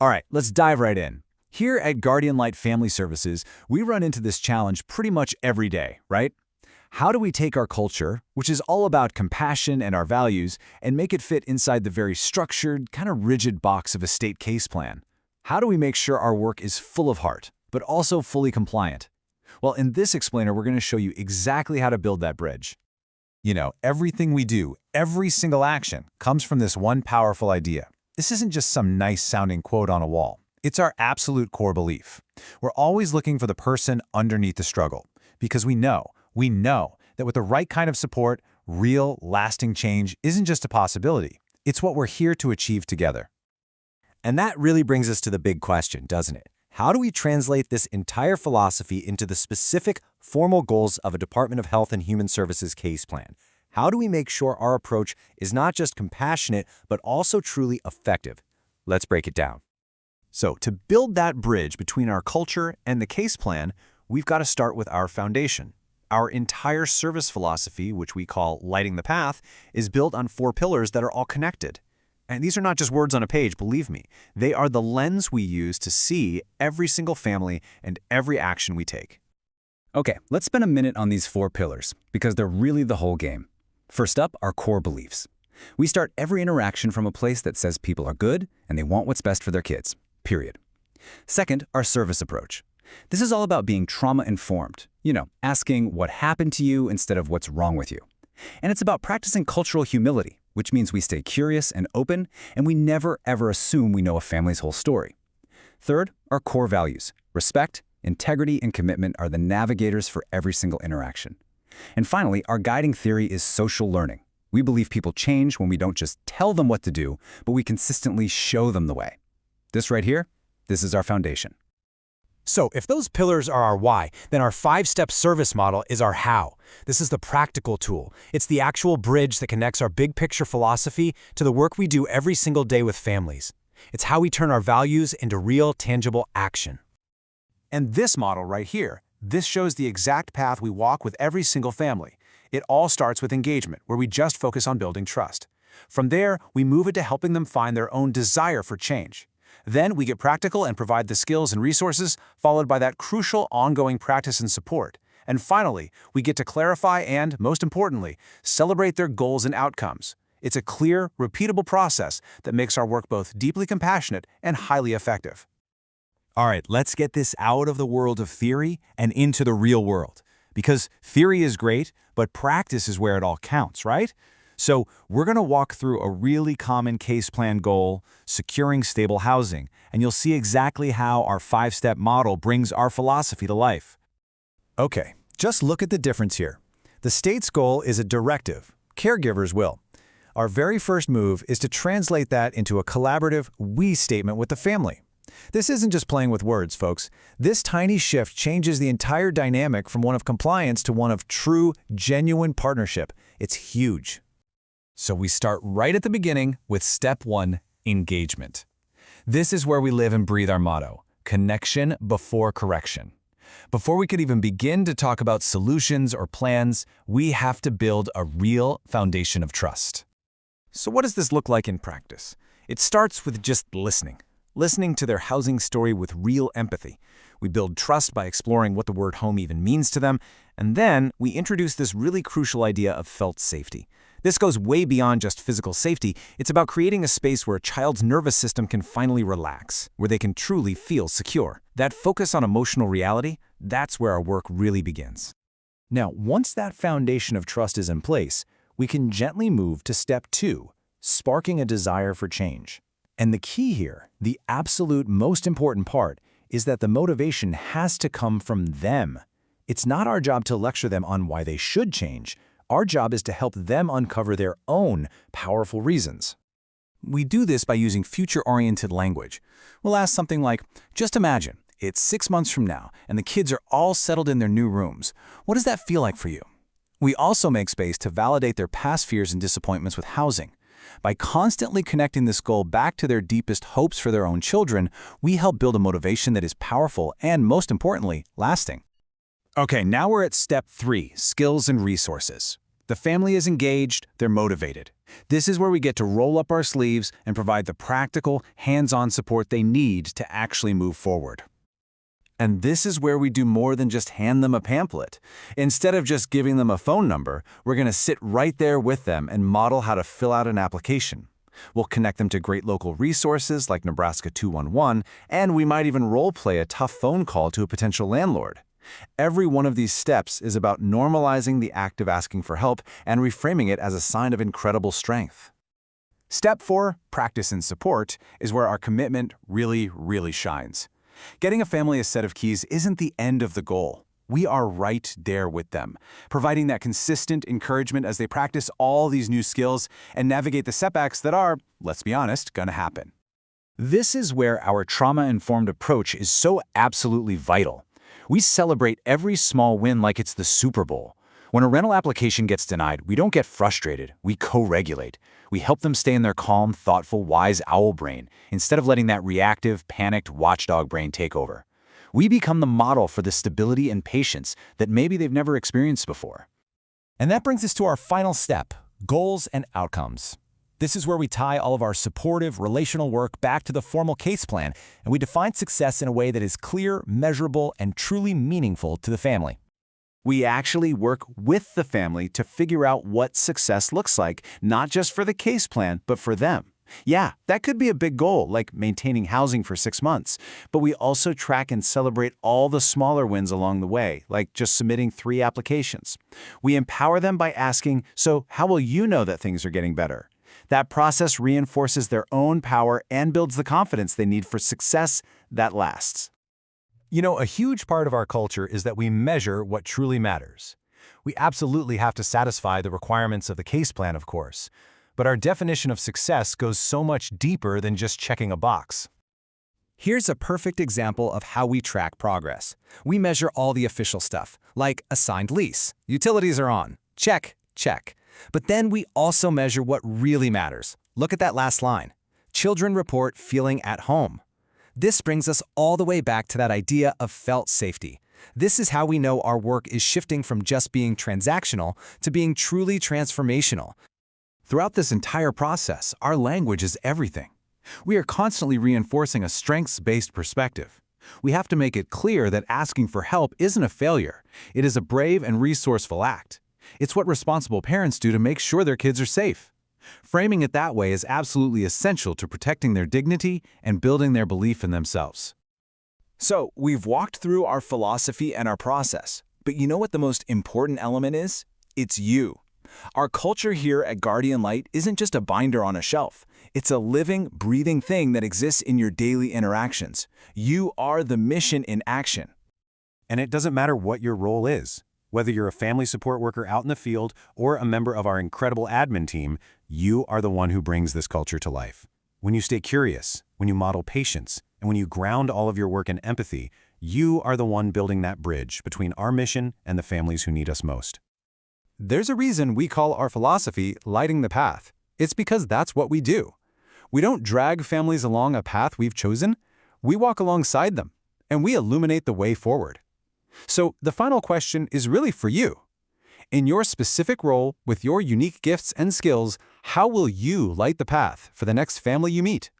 All right, let's dive right in. Here at Guardian Light Family Services, we run into this challenge pretty much every day, right? How do we take our culture, which is all about compassion and our values, and make it fit inside the very structured, kind of rigid box of a state case plan? How do we make sure our work is full of heart, but also fully compliant? Well, in this explainer, we're going to show you exactly how to build that bridge. You know, everything we do, every single action, comes from this one powerful idea. This isn't just some nice-sounding quote on a wall. It's our absolute core belief. We're always looking for the person underneath the struggle, because we know that with the right kind of support, real, lasting change isn't just a possibility. It's what we're here to achieve together. And that really brings us to the big question, doesn't it? How do we translate this entire philosophy into the specific, formal goals of a Department of Health and Human Services case plan? How do we make sure our approach is not just compassionate, but also truly effective? Let's break it down. So, to build that bridge between our culture and the case plan, we've got to start with our foundation. Our entire service philosophy, which we call Lighting the Path, is built on 4 pillars that are all connected. And these are not just words on a page, believe me. They are the lens we use to see every single family and every action we take. Okay, let's spend a minute on these 4 pillars, because they're really the whole game. First up, our core beliefs. We start every interaction from a place that says people are good and they want what's best for their kids, period. Second, our service approach. This is all about being trauma-informed, asking what happened to you instead of what's wrong with you. And it's about practicing cultural humility, which means we stay curious and open, and we never, ever assume we know a family's whole story. Third, our core values. Respect, integrity, and commitment are the navigators for every single interaction. And finally, our guiding theory is social learning. We believe people change when we don't just tell them what to do, but we consistently show them the way. This right here, this is our foundation. So if those pillars are our why, then our 5-step service model is our how. This is the practical tool. It's the actual bridge that connects our big picture philosophy to the work we do every single day with families. It's how we turn our values into real, tangible action. And this model right here, this shows the exact path we walk with every single family. It all starts with engagement, where we just focus on building trust. From there, we move it to helping them find their own desire for change. Then we get practical and provide the skills and resources, followed by that crucial ongoing practice and support. And finally, we get to clarify and, most importantly, celebrate their goals and outcomes. It's a clear, repeatable process that makes our work both deeply compassionate and highly effective. All right, let's get this out of the world of theory and into the real world. Because theory is great, but practice is where it all counts, right? So we're going to walk through a really common case plan goal, securing stable housing, and you'll see exactly how our 5-step model brings our philosophy to life. Okay, just look at the difference here. The state's goal is a directive, caregivers will. Our very first move is to translate that into a collaborative we statement with the family. This isn't just playing with words, folks. This tiny shift changes the entire dynamic from one of compliance to one of true, genuine partnership. It's huge. So we start right at the beginning with step 1, engagement. This is where we live and breathe our motto, connection before correction. Before we could even begin to talk about solutions or plans, we have to build a real foundation of trust. So what does this look like in practice? It starts with just listening to their housing story with real empathy. We build trust by exploring what the word home even means to them, and then we introduce this really crucial idea of felt safety. This goes way beyond just physical safety. It's about creating a space where a child's nervous system can finally relax, where they can truly feel secure. That focus on emotional reality, that's where our work really begins. Now, once that foundation of trust is in place, we can gently move to step 2, sparking a desire for change. And the key here, the absolute most important part, is that the motivation has to come from them. It's not our job to lecture them on why they should change. Our job is to help them uncover their own powerful reasons. We do this by using future-oriented language. We'll ask something like, just imagine, it's 6 months from now, and the kids are all settled in their new rooms. What does that feel like for you? We also make space to validate their past fears and disappointments with housing. By constantly connecting this goal back to their deepest hopes for their own children, we help build a motivation that is powerful and, most importantly, lasting. Okay, now we're at step 3, skills and resources. The family is engaged, they're motivated. This is where we get to roll up our sleeves and provide the practical, hands-on support they need to actually move forward. And this is where we do more than just hand them a pamphlet. Instead of just giving them a phone number, we're going to sit right there with them and model how to fill out an application. We'll connect them to great local resources like Nebraska 211, and we might even role-play a tough phone call to a potential landlord. Every one of these steps is about normalizing the act of asking for help and reframing it as a sign of incredible strength. Step 4, practice and support, is where our commitment really shines. Getting a family a set of keys isn't the end of the goal. We are right there with them, providing that consistent encouragement as they practice all these new skills and navigate the setbacks that are, let's be honest, gonna happen. This is where our trauma-informed approach is so absolutely vital. We celebrate every small win like it's the Super Bowl. When a rental application gets denied, we don't get frustrated, we co-regulate. We help them stay in their calm, thoughtful, wise owl brain, instead of letting that reactive, panicked watchdog brain take over. We become the model for the stability and patience that maybe they've never experienced before. And that brings us to our final step, goals and outcomes. This is where we tie all of our supportive, relational work back to the formal case plan, and we define success in a way that is clear, measurable, and truly meaningful to the family. We actually work with the family to figure out what success looks like, not just for the case plan, but for them. Yeah, that could be a big goal, like maintaining housing for 6 months, but we also track and celebrate all the smaller wins along the way, like just submitting 3 applications. We empower them by asking, so how will you know that things are getting better? That process reinforces their own power and builds the confidence they need for success that lasts. You know, a huge part of our culture is that we measure what truly matters. We absolutely have to satisfy the requirements of the case plan, of course. But our definition of success goes so much deeper than just checking a box. Here's a perfect example of how we track progress. We measure all the official stuff, like a signed lease. Utilities are on. Check, check. But then we also measure what really matters. Look at that last line. Children report feeling at home. This brings us all the way back to that idea of felt safety. This is how we know our work is shifting from just being transactional to being truly transformational. Throughout this entire process, our language is everything. We are constantly reinforcing a strengths-based perspective. We have to make it clear that asking for help isn't a failure. It is a brave and resourceful act. It's what responsible parents do to make sure their kids are safe. Framing it that way is absolutely essential to protecting their dignity and building their belief in themselves. So, we've walked through our philosophy and our process, but you know what the most important element is? It's you. Our culture here at Guardian Light isn't just a binder on a shelf. It's a living, breathing thing that exists in your daily interactions. You are the mission in action. And it doesn't matter what your role is. Whether you're a family support worker out in the field or a member of our incredible admin team, you are the one who brings this culture to life. When you stay curious, when you model patience, and when you ground all of your work in empathy, you are the one building that bridge between our mission and the families who need us most. There's a reason we call our philosophy lighting the path. It's because that's what we do. We don't drag families along a path we've chosen. We walk alongside them, and we illuminate the way forward. So the final question is really for you. In your specific role, with your unique gifts and skills, how will you light the path for the next family you meet?